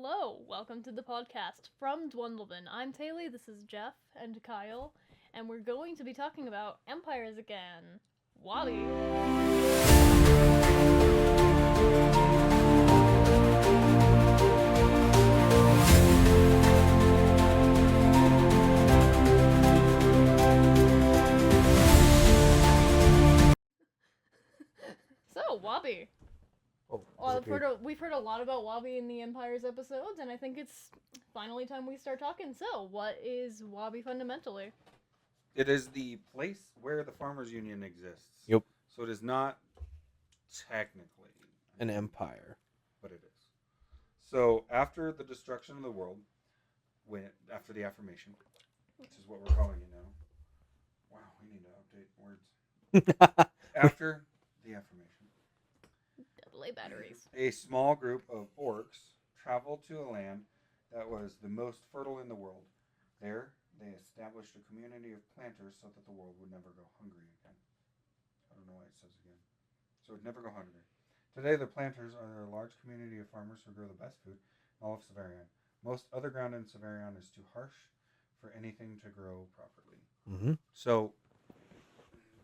Hello, welcome to the podcast from Duendelvin. I'm Taylor, this is Jeff and Kyle, and we're going to be talking about empires again. Whabi! So, Whabi. Well, we've heard a lot about Whabi in the Empires episodes, and I think it's finally time we start talking. So, what is Whabi fundamentally? It is the place where the Farmers Union exists. Yep. So it is not technically an empire, but it is. So after the destruction of the world, after the affirmation, which is what we're calling it now. Wow, we need to update words. After the affirmation. Double A batteries. A small group of orcs traveled to a land that was the most fertile in the world. There, they established a community of planters so that the world would never go hungry again. I don't know why it says again. So it would never go hungry. Today, the planters are a large community of farmers who grow the best food in all of Savarion. Most other ground in Savarion is too harsh for anything to grow properly. Mm-hmm. So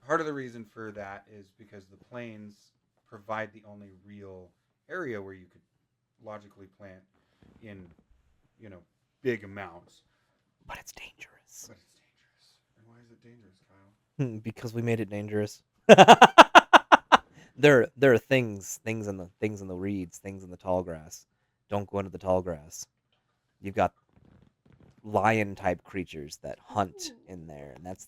part of the reason for that is because the plains provide the only real area where you could logically plant in, big amounts. But it's dangerous. But it's dangerous. And why is it dangerous, Kyle? Because we made it dangerous. there are things in the reeds, things in the tall grass. Don't go into the tall grass. You've got lion type creatures that hunt in there, and that's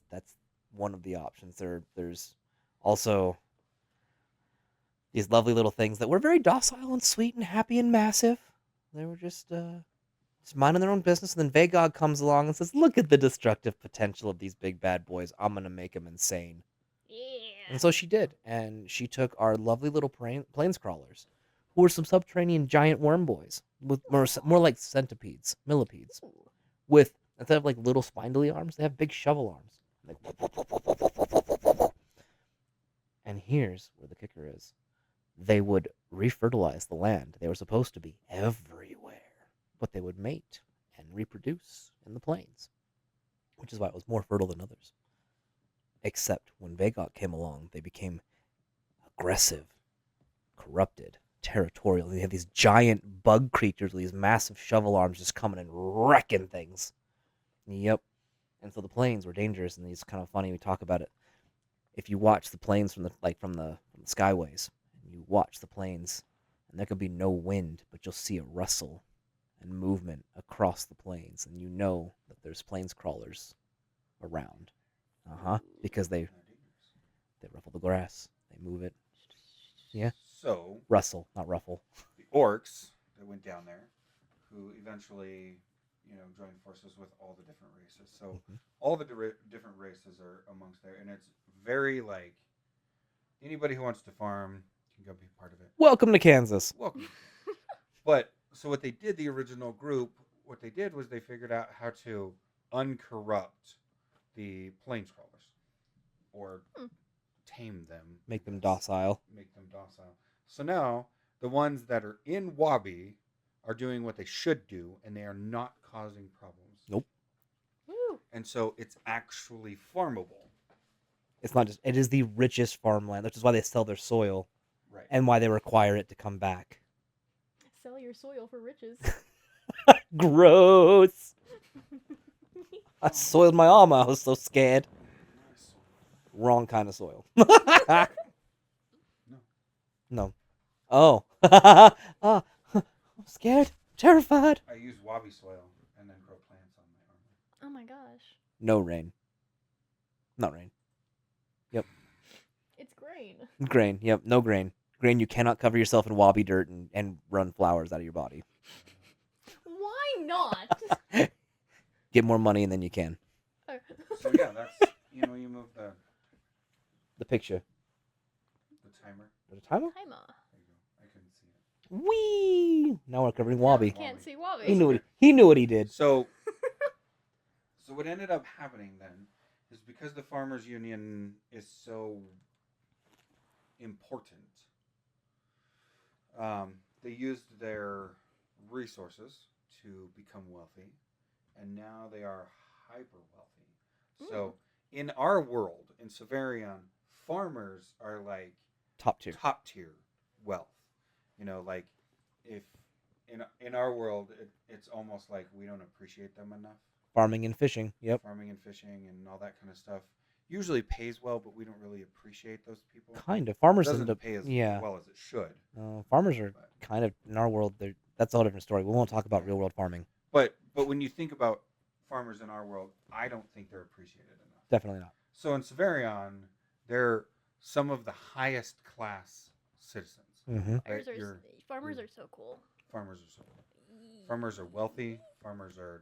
one of the options. There's also these lovely little things that were very docile and sweet and happy and massive. They were just minding their own business, and then Vagog comes along and says, "Look at the destructive potential of these big bad boys. I'm gonna make them insane." Yeah. And so she did, and she took our lovely little plains crawlers, who were some subterranean giant worm boys, with more like centipedes, millipedes, with instead of like little spindly arms, they have big shovel arms. Like, and here's where the kicker is: they would refertilize the land. They were supposed to be everywhere, but they would mate and reproduce in the plains, which is why it was more fertile than others. Except when Vagok came along, they became aggressive, corrupted, territorial. They have these giant bug creatures with these massive shovel arms just coming and wrecking things. Yep. And so the plains were dangerous, and it's kind of funny we talk about it. If you watch the plains from the skyways, and you watch the plains, and there could be no wind, but you'll see a rustle and movement across the plains, and you know that there's plains crawlers around. Because they ruffle the grass, they move it. Yeah. So Rustle, not ruffle. the orcs that went down there, who eventually, joined forces with all the different races. So all the different races are amongst there, and it's very like anybody who wants to farm can go be part of it. Welcome to Kansas. Welcome. But so what they did, the original group, what they did was they figured out how to uncorrupt the plains crawlers, or tame them, Make them docile. So now the ones that are in Whabi are doing what they should do, and they are not causing problems. Nope. Woo. And so it's actually farmable. It's not just. It is the richest farmland, which is why they sell their soil, Right. and why they require it to come back. Sell your soil for riches. Gross. I soiled my arm. I was so scared. Wrong kind of soil. No. Oh. I'm scared. Terrified. I use Whabi soil and then grow plants on my armor. Oh my gosh. No rain. Not rain. Yep. It's grain. Grain. Yep. No grain. Grain, you cannot cover yourself in Whabi dirt and run flowers out of your body. Why not? Get more money and then you can. So yeah, that's you move The picture. the timer. There's a timer? Timer. There you go. I couldn't see it. Whee! Now we're covering Whabi. Can't see Whabi. He knew what he did. So what ended up happening then is because the Farmers Union is so important, they used their resources to become wealthy, and now they are hyper wealthy. So in our world, in Savarion, farmers are like Top tier. top tier wealth. You know, like if in our world, it's almost like we don't appreciate them enough. Farming and fishing. Yep. Farming and fishing and all that kind of stuff usually pays well, but we don't really appreciate those people. Kind of. Farmers It doesn't end up pay as yeah. well as it should. Farmers are But, kind of in our world. That's a whole different story. We won't talk about real world farming. but when you think about farmers in our world, I don't think they're appreciated enough. Definitely not. So in Savarion, they're some of the highest class citizens. Mm-hmm. Farmers are so cool. Farmers are so cool. Farmers are wealthy. Farmers are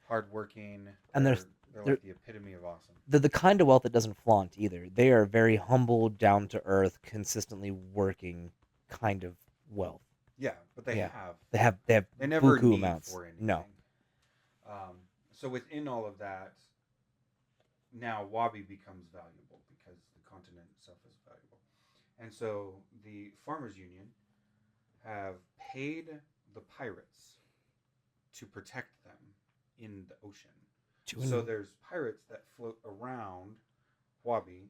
hardworking. And they're like the epitome of awesome. They're the kind of wealth that doesn't flaunt either. They are very humble, down to earth, consistently working kind of wealth. Yeah, but they buku never need amounts. for anything. No. So within all of that, now Whabi becomes valuable because the continent itself is valuable. And so the Farmers Union have paid the pirates to protect them in the ocean. So there's pirates that float around Whabi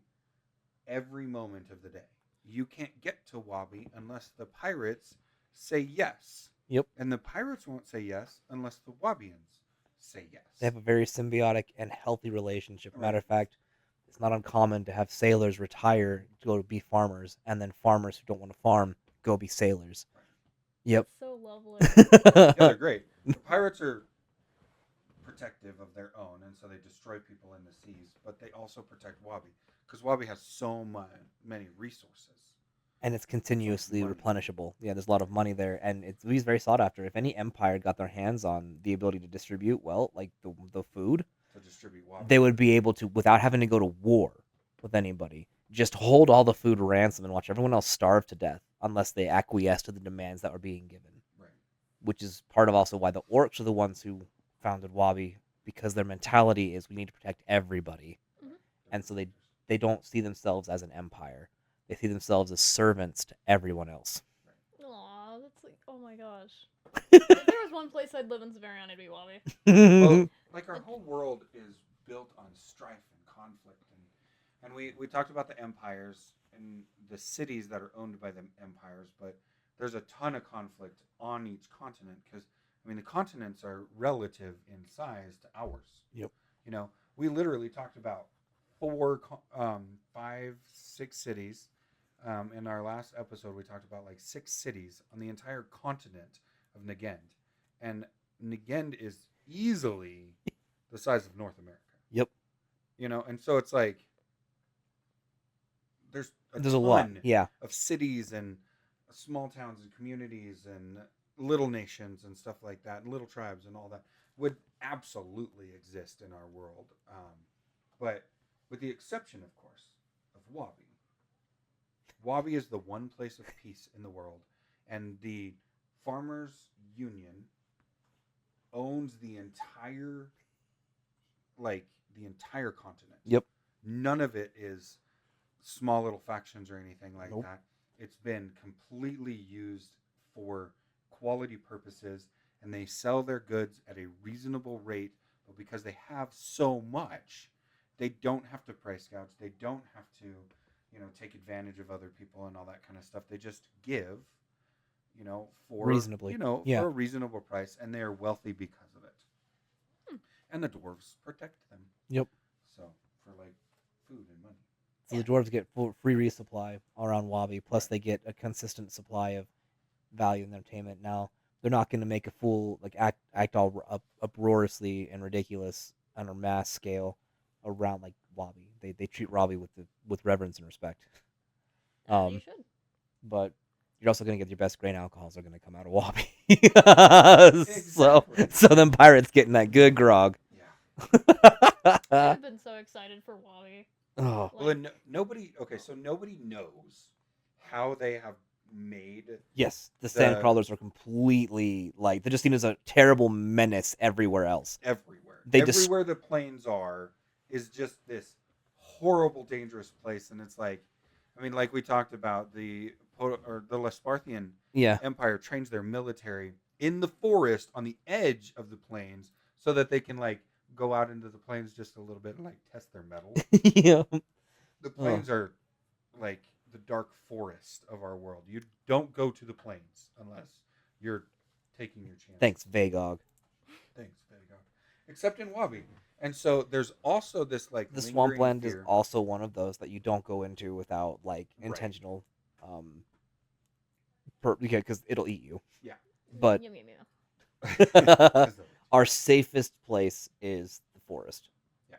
every moment of the day. You can't get to Whabi unless the pirates say yes. Yep. And the pirates won't say yes unless the Whabians say yes. They have a very symbiotic and healthy relationship. Right. Matter of fact, it's not uncommon to have sailors retire to go be farmers, and then farmers who don't want to farm go be sailors. Right. Yep. That's so lovely. Yeah, they're great. The pirates are protective of their own, and so they destroy people in the seas, but they also protect Whabi because Whabi has so many resources. And it's continuously Money. replenishable. Yeah, there's a lot of money there, and it's very sought after. If any empire got their hands on the ability to distribute, well, like the food, To distribute Whabi. they would be able to, without having to go to war with anybody, just hold all the food ransom and watch everyone else starve to death unless they acquiesce to the demands that were being given. Right. Which is part of also why the orcs are the ones who founded Whabi, because their mentality is we need to protect everybody. Mhm. And so they don't see themselves as an empire. They see themselves as servants to everyone else. Aw, that's like, oh my gosh. If there was one place I'd live in Savarion, it'd be Whabi. Well, like our whole world is built on strife and conflict, and we talked about the empires and the cities that are owned by the empires, but there's a ton of conflict on each continent because I mean the continents are relative in size to ours. Yep. You know, we literally talked about 5, 6 cities. In our last episode, we talked about like 6 cities on the entire continent of Negend, and Negend is easily the size of North America. Yep. You know, and so it's like there's a lot. Yeah. of cities and small towns and communities and little nations and stuff like that, and little tribes and all that would absolutely exist in our world, but with the exception, of course, of Whabi. Whabi is the one place of peace in the world, and the Farmers Union owns the entire continent. Yep. None of it is small little factions or anything like Nope. that. It's been completely used for quality purposes, and they sell their goods at a reasonable rate, but because they have so much, they don't have to price gouge. They don't have to take advantage of other people and all that kind of stuff. They just give, for Reasonably. Yeah. for a reasonable price, and they are wealthy because of it. And the dwarves protect them. Yep. So for like food and money. So the dwarves get free resupply around Whabi, plus they get a consistent supply of value and entertainment. Now they're not going to make a fool act all uproariously and ridiculous on a mass scale around like Whabi. They treat Whabi with reverence and respect. You should. But you're also going to get your best grain alcohols are going to come out of Whabi. Exactly. So them pirates getting that good grog. Yeah. I've been so excited for Whabi. Oh. Well, and nobody knows how they have made. Yes, the sand crawlers are completely they're just seen as a terrible menace everywhere else. Everywhere. Everywhere the plains are is just this horrible, dangerous place, and it's like, I mean, like we talked about, the Lesparthian Yeah. Empire trains their military in the forest on the edge of the plains so that they can like go out into the plains just a little bit and like test their mettle. Yeah. The plains are like the dark forest of our world. You don't go to the plains unless you're taking your chance. Thanks, Vagog. Thanks, Vagog. Except in Whabi. And so there's also this like The lingering swampland is fear. also one of those that you don't go into without like Right. intentional, because it'll eat you. Yeah. But Yum, yum, yum. our safest place is the forest. Yeah.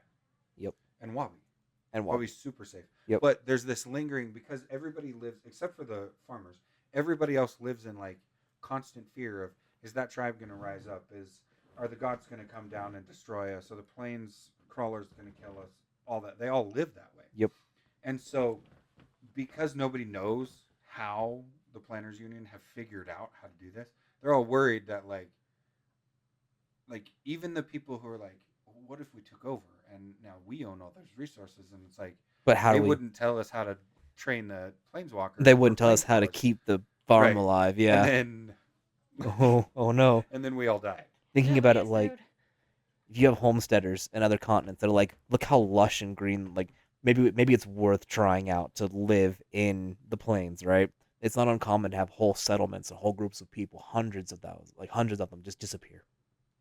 Yep. And Whabi. And Whabi's super safe. Yep. But there's this lingering because everybody lives, except for the farmers, everybody else lives in like constant fear of, is that tribe going to rise up? Are the gods going to come down and destroy us? Are the plains crawlers going to kill us? All that. They all live that way. Yep. And so because nobody knows how the Planners Union have figured out how to do this, they're all worried that like even the people who are like, what if we took over and now we own all those resources? And it's like, But how they do we? wouldn't tell us how to train the planeswalkers. They or wouldn't tell us how to planescrawlers. keep the farm Right. alive. Yeah. And then Oh no. and then we all die. Thinking Yeah, about we it, get like screwed. if you have homesteaders in other continents that are like, look how lush and green. Like maybe it's worth trying out to live in the plains, right? It's not uncommon to have whole settlements and whole groups of people, hundreds of them, just disappear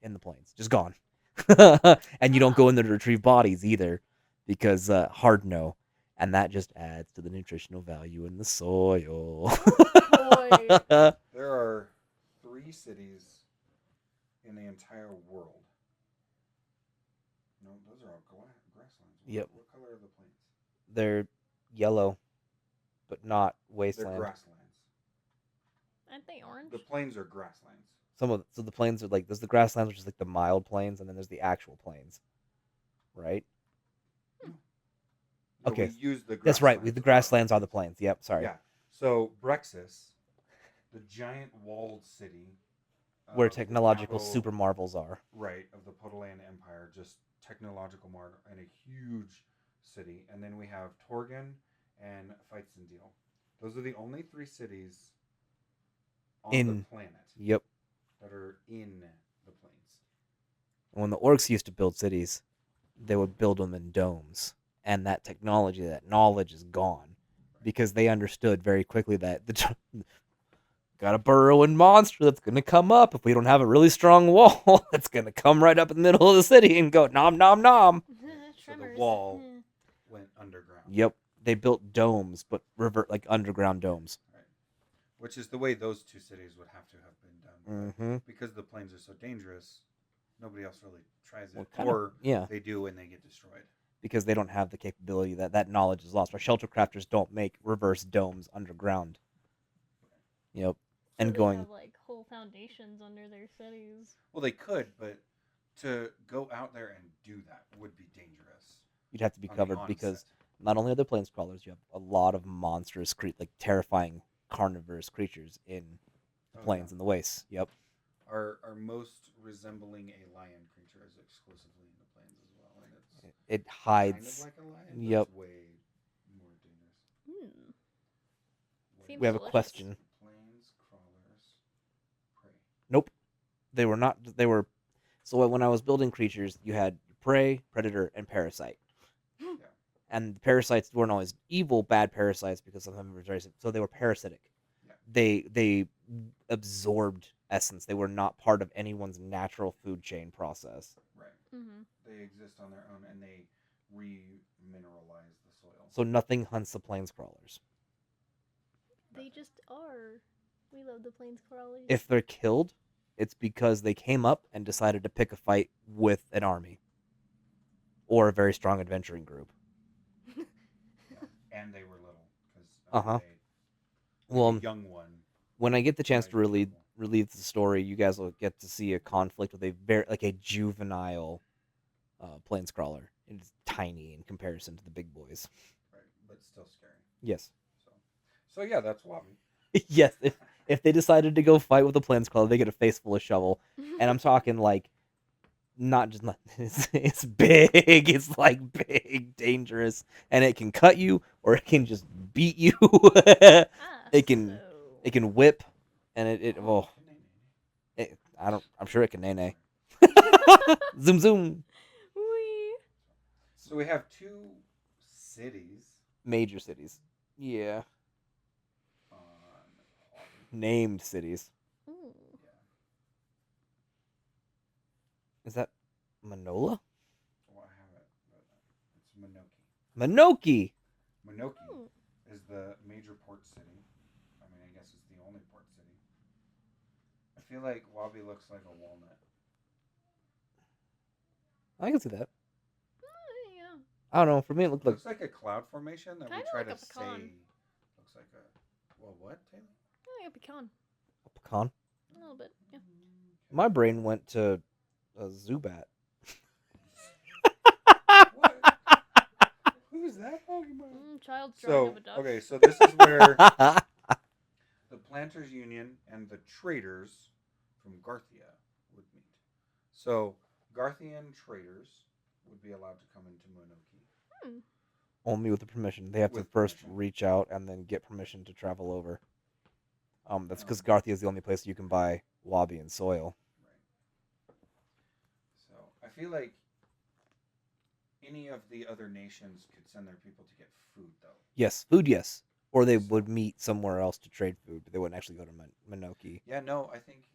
in the plains, just gone. And you don't go in there to retrieve bodies either, because hard no, and that just adds to the nutritional value in the soil. Boy. There are 3 cities in the entire world. No, those are all grasslands. Yep. What color are the plains? They're yellow, but not They're wasteland. grasslands. Aren't they orange? The plains are grasslands. So the plains are like, there's the grasslands, which is like the mild plains, and then there's the actual plains, right? No, Okay. we use the That's right. The grasslands grasslands are the plains. Yep. Sorry. Yeah. So Brexis, the giant walled city, Where of the technological capital- super marvels are. right, of the Potolan Empire, just technological marvel and a huge city. And then we have Torgan and Feitzendeel. Those are the only 3 cities on the planet Yep. that are in the plains. When the orcs used to build cities, they would build them in domes, and that technology, that knowledge is gone, because they understood very quickly that got a burrowing monster that's gonna come up if we don't have a really strong wall. That's gonna come right up in the middle of the city and go nom nom nom. So the Tremors. wall Eh. went underground. Yep. They built domes, but like underground domes. Right. Which is the way those 2 cities would have to have been done. Mm-hmm. Because the plains are so dangerous, nobody else really tries it. Well, or yeah, they do and they get destroyed. because they don't have the capability, that knowledge is lost. Our shelter crafters don't make reverse domes underground. Yep. So And they going have, like, whole foundations under their cities. Well, they could, but to go out there and do that would be dangerous. you'd have to be on the covered, because onset. not only are there planescrawlers, you have a lot of monstrous, like terrifying carnivorous creatures in the Oh, plains yeah. and the wastes. Yep. Our most resembling a lion creature is exclusively in the plains as well, and it's It kind hides. of like a lion. But Yep. It's way more dangerous. Hmm. Way Seems We have a delicious. question. Plains crawlers prey. Nope. They were not. They were. So when I was building creatures, you had prey, predator, and parasite. Yeah. And the parasites weren't always evil, bad parasites, because some of them were very. So they were parasitic. Yeah. They absorbed essence. They were not part of anyone's natural food chain process. Right. Mm-hmm. They exist on their own, and they re-mineralize the soil. So nothing hunts the planescrawlers. They just are. We love the plains crawlers. If they're killed, it's because they came up and decided to pick a fight with an army or a very strong adventuring group. Yeah. And they were little because Uh-huh. the Well, young one. when I get the chance to Right, relive the story, you guys will get to see a conflict with a juvenile planescrawler. It's tiny in comparison to the big boys. Right, but still scary. Yes. So yeah, that's Whabi. Yes. If they decided to go fight with a planescrawler, they get a face full of shovel. And I'm talking like, not just it's big. It's like big, dangerous, and it can cut you or it can just beat you. It can whip, and it I'm sure it can nay. Zoom zoom. Wee. So we have 2 cities Major cities. Yeah. on Whabi. Named cities. Ooh. Yeah. Is that Manola? Well, I have it, but it's Minoki. Minoki. Minoki Ooh. is the major port city. I mean, I guess it's the only port city. I feel like Whabi looks like a walnut. I can see that. Yeah. I don't know. For me, it looked like Looks like a cloud formation that we Kinda try like to a pecan. say. Looks like a. Well, what, Taylor? Like a pecan. a pecan. A little bit. Yeah. My brain went to a Zubat. What? Who's that talking about? Child's drawing of So, a duck. okay, so this is where the Planters Union and the traders from Garthia would meet. So, Garthian traders would be allowed to come into Monoki. Only with the permission. They have to With first permission. reach out and then get permission to travel over. That's because Oh. Garthia is the only place you can buy Whabi and soil. Right. So, I feel like any of the other nations could send their people to get food, though. Yes, food, yes. Or they So- would meet somewhere else to trade food, but they wouldn't actually go to Minoki. Yeah, no, I think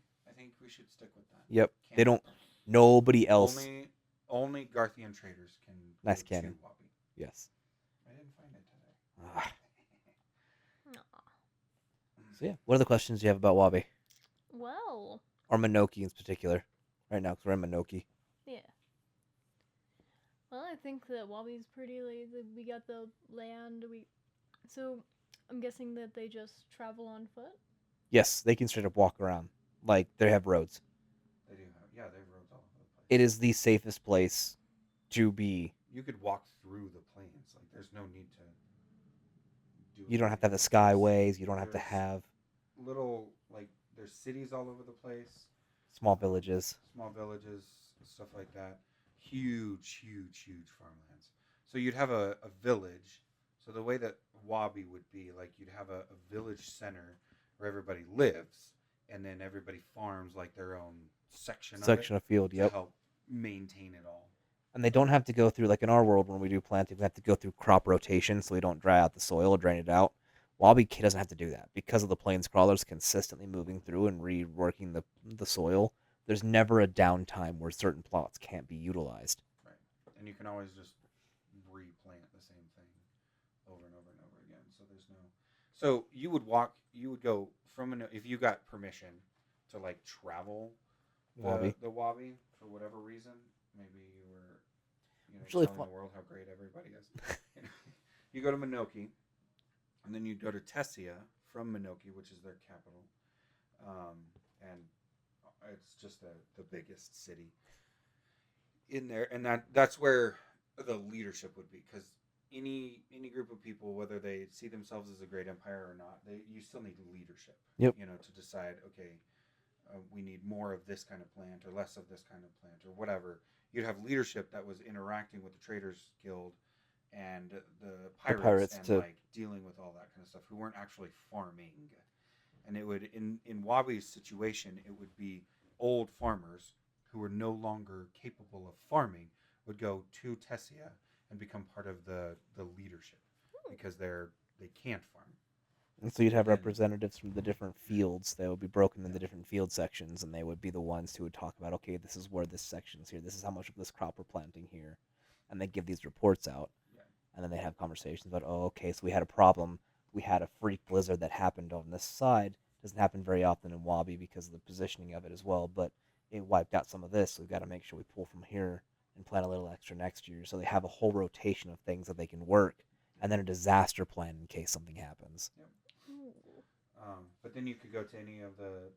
we should stick with that. Yep. Can't- They don't. Nobody else. Only Garthian traders can Nice go cannon. to Whabi. Yes. I didn't find it today. Ah. Aw. So yeah, what are the questions you have about Whabi Well. or Minoki in particular? Right now, because we're in Minoki. Yeah. Well, I think that Wabi's pretty lazy. We got the land. So I'm guessing that they just travel on foot. Yes, they can straight up walk around. Like they have roads. They do have, they have roads all over the place. It is the safest place to be. You could walk through the plains. Like, there's no need to do. You don't have to have the anything else. skyways. You don't have to There's have little, like, there's cities all over the place, small villages. small villages, stuff like that. Huge farmlands. So you'd have a village. So the way that Whabi would be, like, you'd have a village center where everybody lives, and then everybody farms like their own section Of field. to Yep. help maintain it all. And they don't have to go through, like in our world when we do planting, we have to go through crop rotation so we don't dry out the soil or drain it out. Whabi doesn't have to do that because of the plains crawlers consistently moving through and reworking the soil. There's never a downtime where certain plots can't be utilized. Right. And you can always just replant the same thing over and over and over again. So there's no. So you would go from if you got permission to, like, travel Whabi. the Whabi for whatever reason. Maybe you were, It's really telling fun. the world how great everybody is. You go to Minoki, and then you go to Tessia from Minoki, which is their capital, and it's just the biggest city in there, and that's where the leadership would be, because any group of people, whether they see themselves as a great empire or not, you still need leadership. Yep. To decide, okay, we need more of this kind of plant or less of this kind of plant or whatever. You'd have leadership that was interacting with the Traders Guild and the pirates and like dealing with all that kind of stuff, who weren't actually farming. And it would, in Whabi's situation, it would be old farmers who were no longer capable of farming would go to Tessia and become part of the leadership because they can't farm. And so you'd have representatives from the different fields. They would be broken into different field sections, and they would be the ones who would talk about, okay, this is where this section's here. This is how much of this crop we're planting here. And they give these reports out. Yeah. And then they have conversations about, oh, okay, so we had a problem. We had a freak blizzard that happened on this side. Doesn't happen very often in Whabi because of the positioning of it as well, but it wiped out some of this, so we've got to make sure we pull from here and plant a little extra next year. So they have a whole rotation of things that they can work, and then a disaster plan in case something happens. Yep. But then you could go to any of the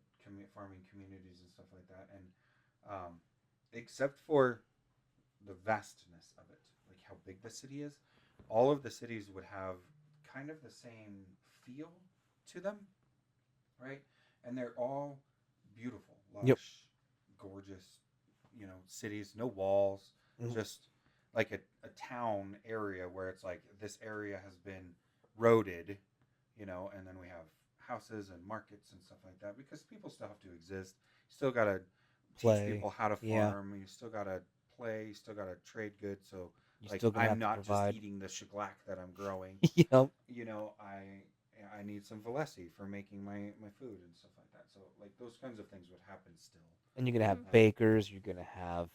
farming communities and stuff like that, and except for the vastness of it, like how big the city is, all of the cities would have kind of the same feel to them, right? And they're all beautiful, lush, gorgeous, cities, no walls, just like a town area where it's like this area has been roaded, and then we have houses and markets and stuff like that, because people still have to exist. You still gotta teach Play. people how to Yeah. farm. You still gotta play. You still gotta trade goods. So You're like still gonna I'm have to not just provide. eating the shellac that I'm growing. Yep. You know, I need some Valesi for making my food and stuff like that. So like those kinds of things would happen still. And you're gonna have Mhm. bakers. You're gonna have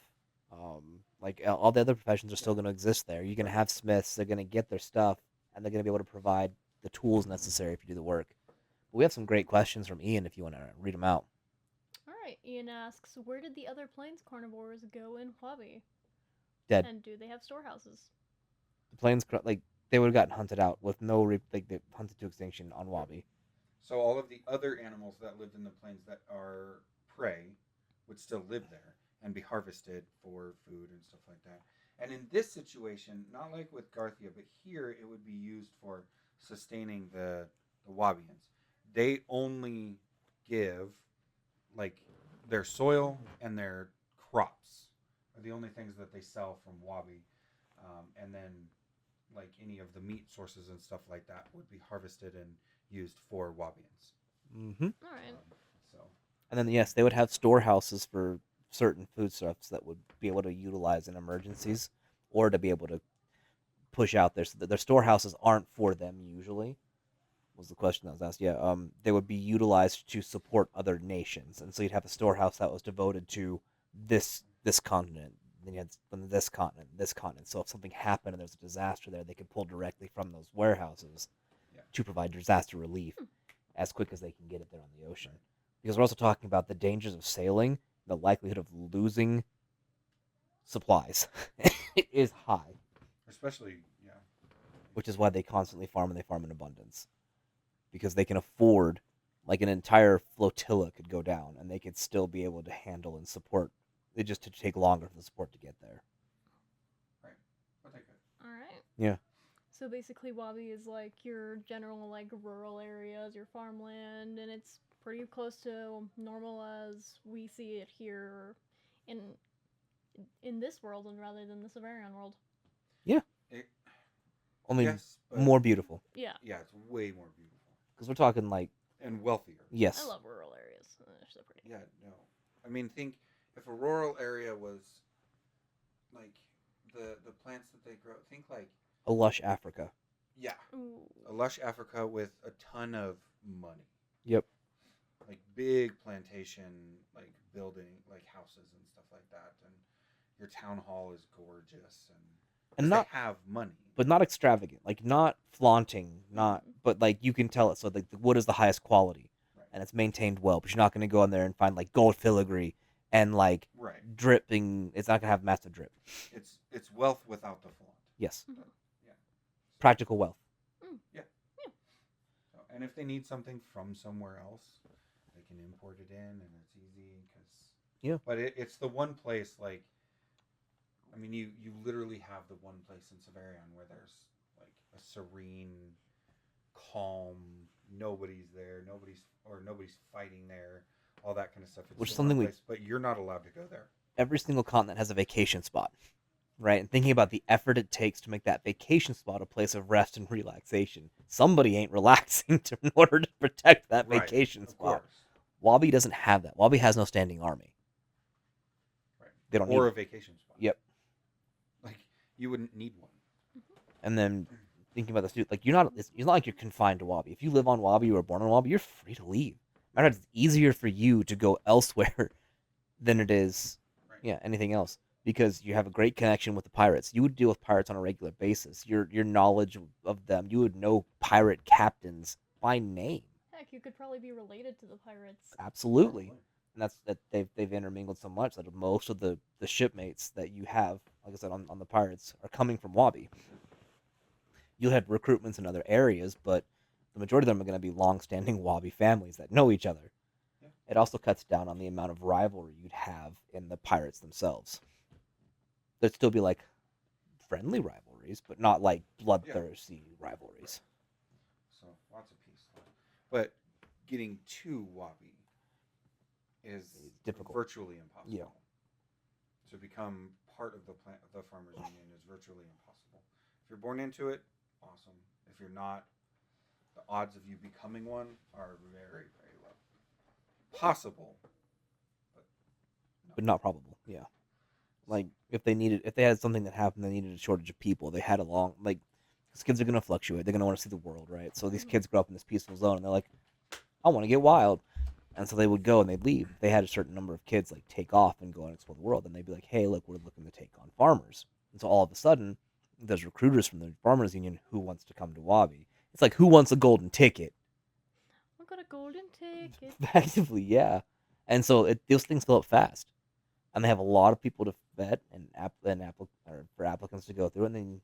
like all the other professions are Yeah. still gonna exist there. You're gonna Right. have smiths. They're gonna get their stuff, and they're gonna be able to provide the tools necessary if you do the work. But we have some great questions from Ian if you want to read them out. All right. Ian asks, where did the other plains carnivores go in Whabi? Dead. And do they have storehouses? The plains like they would have gotten hunted out with no like they hunted to extinction on Whabi. So all of the other animals that lived in the plains that are prey would still live there and be harvested for food and stuff like that. And in this situation, not like with Garthia, but here it would be used for sustaining the Wabians. They only give like their soil and their crops are the only things that they sell from Wabi, and then like any of the meat sources and stuff like that would be harvested and used for Wabians. Mm-hmm. All right. So And then yes, they would have storehouses for certain foodstuffs that would be able to utilize in emergencies, or to be able to push out their storehouses aren't for them usually. Was the question that was asked? Yeah, they would be utilized to support other nations, and so you'd have a storehouse that was devoted to this continent. Then you had from this continent, this continent. So if something happened and there's a disaster there, they could pull directly from those warehouses Yeah. to provide disaster relief as quick as they can get it there on the ocean. Because we're also talking about the dangers of sailing, the likelihood of losing supplies is high, especially yeah, which is why they constantly farm and they farm in abundance. Because they can afford, like an entire flotilla could go down and they could still be able to handle and support. It just to take longer for the support to get there. right. But they could. All right. Yeah. So basically, Whabi is like your general like rural areas, your farmland, and it's pretty close to normal as we see it here in in this world, and rather than the Savarion world. It, Only yes, but more beautiful. Yeah, yeah, it's way more beautiful Because we're talking like, and wealthier. yes. I love rural areas. They're so pretty. Yeah, no. I mean, think if a rural area was like the plants that they grow. Think like A lush Africa. yeah, Ooh. a lush Africa with a ton of money. Yep. Like big plantation, like building, like houses and stuff like that, and your town hall is gorgeous, and not they have money, but not extravagant. Like not flaunting, not but like you can tell it. So like the wood is the highest quality, right? and it's maintained well. But you're not going to go in there and find like gold filigree and like Right. dripping. It's not going to have massive drip. It's wealth without the flaunt. Yes. Mhm. Yeah. Practical wealth. So, and if they need something from somewhere else, they can import it in, and it's easy because Yeah. But it's the one place like. I mean, you literally have the one place in Savarion where there's like a serene, calm. Nobody's there. Nobody's fighting there. All that kind of stuff. It's Which is the one something place, but you're not allowed to go there. every single continent has a vacation spot, right? And thinking about the effort it takes to make that vacation spot a place of rest and relaxation. Somebody ain't relaxing in order to protect that Right, vacation of spot. course. Whabi doesn't have that. Whabi has no standing army. Right. They don't or need a vacation spot. Yep. Like you wouldn't need one. And then thinking about this, dude, like it's not like you're confined to Whabi. If you live on Whabi or born on Whabi, you're free to leave. Matter of fact, it's easier for you to go elsewhere than it is, Right. anything else, because you have a great connection with the pirates. You would deal with pirates on a regular basis. Your knowledge of them, you would know pirate captains by name. Heck, you could probably be related to the pirates. Absolutely. Probably. And that's that they've intermingled so much that most of the shipmates that you have, like I said, on the pirates are coming from Whabi. You'll have recruitments in other areas, but the majority of them are going to be long-standing Whabi families that know each other. Yeah. It also cuts down on the amount of rivalry you'd have in the pirates themselves. There'd still be like friendly rivalries, but not like bloodthirsty rivalries. So lots of peace. But getting to Whabi is Difficult. virtually impossible. Yeah. To become part of the farmers union is virtually impossible. If you're born into it, awesome. If you're not, the odds of you becoming one are very, very low. Possible, but but not probable. Yeah. Like if they had something that happened, they needed a shortage of people. They had a long like, because kids are gonna fluctuate. They're gonna want to see the world, right? So these kids grow up in this peaceful zone, and they're like, I want to get wild, and so they would go and they'd leave. They had a certain number of kids like take off and go and explore the world, and they'd be like, hey, look, we're looking to take on farmers. And so all of a sudden, there's recruiters from the farmers union who wants to come to Whabi. It's like, who wants a golden ticket? I got a golden ticket. Effectively, yeah. And so those things fill up fast, and they have a lot of people to vet and for applicants to go through, and then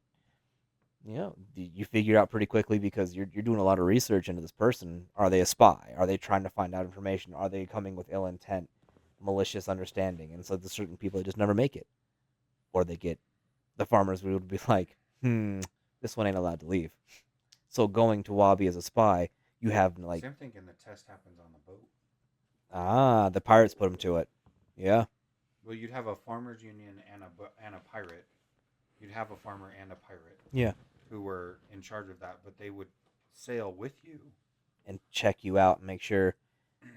you figure out pretty quickly because you're doing a lot of research into this person. Are they a spy? Are they trying to find out information? Are they coming with ill intent, malicious understanding? And so there's certain people that just never make it, or they get the farmers would be like, this one ain't allowed to leave. So going to Whabi as a spy, you have like, see, I'm thinking the test happens on the boat. the pirates put them to it. Yeah. Well, you'd have a farmers union and a pirate. You'd have a farmer and a pirate. Yeah. Who were in charge of that, but they would sail with you and check you out and make sure.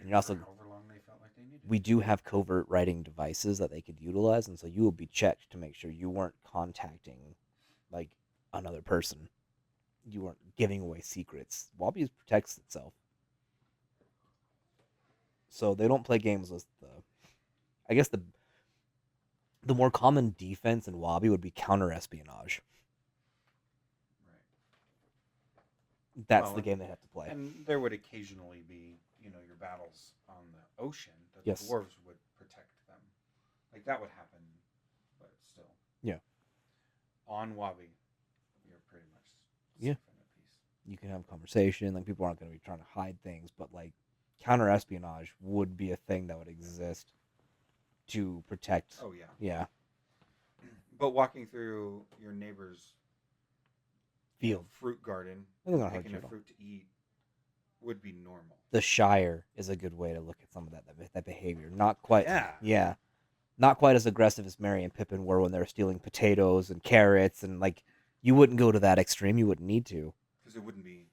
And you're also, however long they felt like they needed. We do have covert writing devices that they could utilize, and so you will be checked to make sure you weren't contacting like another person. You weren't giving away secrets. Whabi protects itself, so they don't play games with the. I guess the more common defense in Whabi would be counter espionage. Right. That's the game they have to play. And there would occasionally be, your battles on the ocean that the dwarves would protect them. Like that would happen, but still. Yeah. On Whabi, you're pretty much safe in a piece. You can have a conversation. Like people aren't going to be trying to hide things, but like counter espionage would be a thing that would exist to protect. Oh yeah. Yeah. But walking through your neighbor's field, fruit garden, picking a fruit to eat, would be normal. The Shire is a good way to look at some of that behavior. Not quite. Yeah. Yeah. Not quite as aggressive as Merry and Pippin were when they were stealing potatoes and carrots, and like you wouldn't go to that extreme. You wouldn't need to. Because it wouldn't be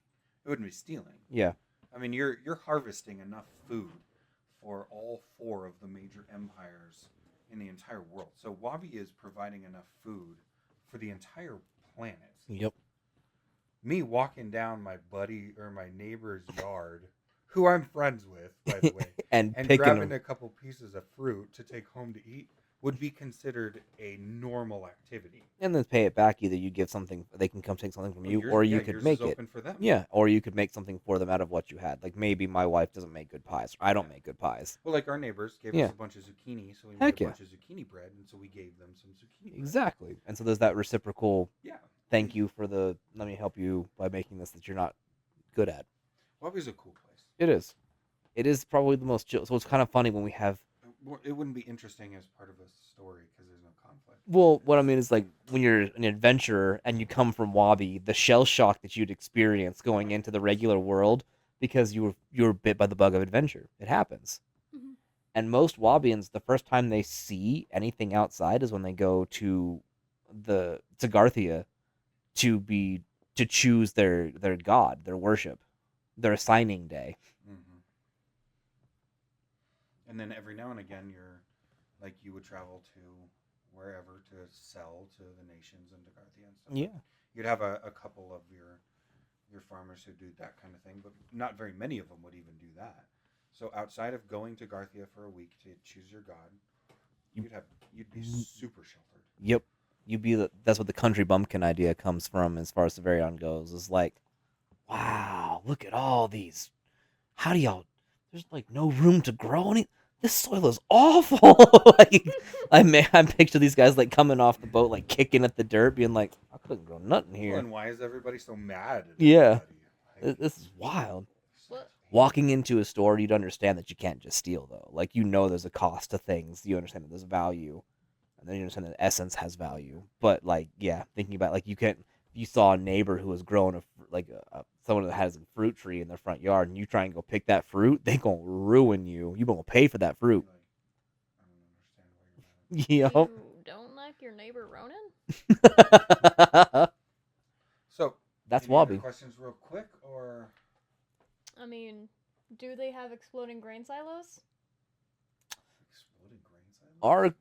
stealing. Yeah. I mean, you're harvesting enough food for all 4 of the major empires in the entire world. So Whabi is providing enough food for the entire planet. Yep. Me walking down my buddy or my neighbor's yard, who I'm friends with, by the way, and grabbing a couple pieces of fruit to take home to eat would be considered a normal activity. And then pay it back. Either you give something, they can come take something from you, or you could make it. Open for them. Yeah, or you could make something for them out of what you had. Like maybe my wife doesn't make good pies. Or I don't make good pies. Well, like our neighbors gave us a bunch of zucchini, so we made a bunch of zucchini bread, and so we gave them some zucchini bread. Exactly. And so there's that reciprocal. Yeah. Thank you for let me help you by making this that you're not good at. Whabi's a cool place. It is. It is probably the most chill. So it's kind of funny when we have. It wouldn't be interesting as part of a story because there's no conflict. Well, what I mean is like when you're an adventurer and you come from Whabi, the shell shock that you'd experience going into the regular world because you were bit by the bug of adventure. It happens. Mm-hmm. And most Whabians, the first time they see anything outside is when they go to Garthia to choose their god, their worship, their assigning day. Mm-hmm. And then every now and again, you would travel to wherever to sell to the nations and to Garthia and stuff. Yeah. You'd have a couple of your farmers who do that kind of thing, but not very many of them would even do that. So outside of going to Garthia for a week to choose your god, you'd be super sheltered. Yep. That's what the country bumpkin idea comes from as far as Savarion goes. Is like, wow, look at all these. How do y'all? There's like no room to grow any. This soil is awful. Like, I picture these guys like coming off the boat, like kicking at the dirt, being like, I couldn't grow nothing here. Well, and why is everybody so mad? Yeah, this is wild. What? Walking into a store, you'd understand that you can't just steal though. Like there's a cost to things. You understand that there's value. And then you understand that essence has value. But like, yeah, thinking about like you saw a neighbor who was growing someone that has a fruit tree in their front yard, and you try and go pick that fruit, they gonna ruin you. You gonna pay for that fruit. Like, Yep. You don't like your neighbor Ronan? So that's any other Whabi. questions, real quick, or I mean, do they have exploding grain silos? Exploding grain silos?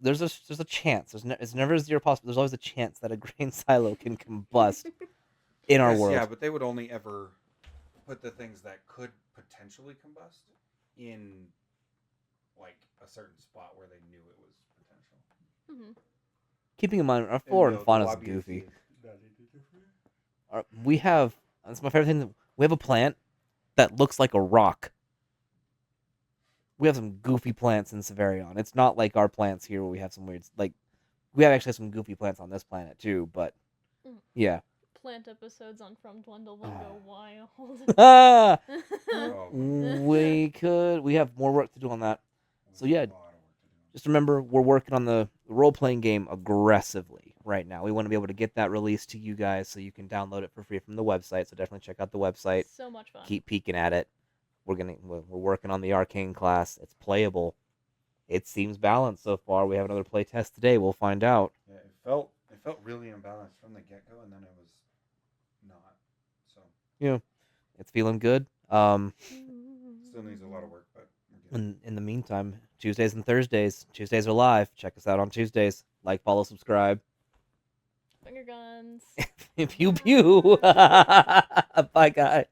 There's a chance. It's never zero possible. There's always a chance that a grain silo can combust in our Yes, world. yeah, but they would only ever put the things that could potentially combust in like a certain spot where they knew it was potential. Mm-hmm. Keeping in mind, our flora and fauna is Whabi goofy. different. We have, that's my favorite thing. We have a plant that looks like a rock. We have some goofy plants in Savarion. It's not like our plants here where we have some weird, like, we have actually some goofy plants on this planet too, but yeah. Plant episodes on From Duendelvin go wild. Ah! Oh, We have more work to do on that. So yeah, just remember, we're working on the role-playing game aggressively right now. We want to be able to get that released to you guys so you can download it for free from the website. So definitely check out the website. So much fun. Keep peeking at it. We're working on the arcane class. It's playable. It seems balanced so far. We have another play test today. We'll find out. Yeah, it felt really imbalanced from the get go, and then it was not. So Yeah, it's feeling good. still needs a lot of work, but we're getting In the meantime, Tuesdays and Thursdays. Tuesdays are live. Check us out on Tuesdays. Like, follow, subscribe. Finger guns. Pew pew. Bye, guys.